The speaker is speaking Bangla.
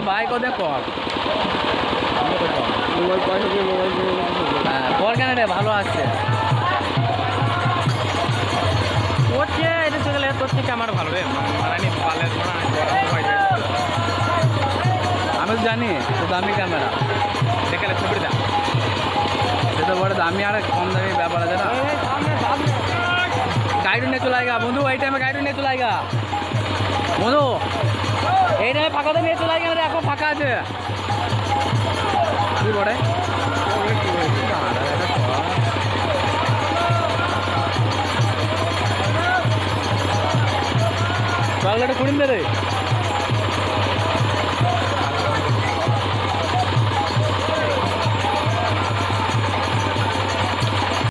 ভাই কদে কর কর কেন রে ভালো আছে হচ্ছে এটা চলে তোর থেকে আমার ভালো রে মারানি পালে আমি তো জানি তো দামি ক্যামেরা দেখালে ছবি দা সেটা বড় দামি আর কম দামি ব্যাপার আছে না গাইড নিয়ে চলে আएगा বন্ধু এই টাইমে গাইড নিয়ে চলে आएगा বন্ধু এই টাইমে ফাঁকাতে নিয়ে চলে आएगा এখন ফাঁকা আছে কি বড়ে চল এটা কুড়িন দে রে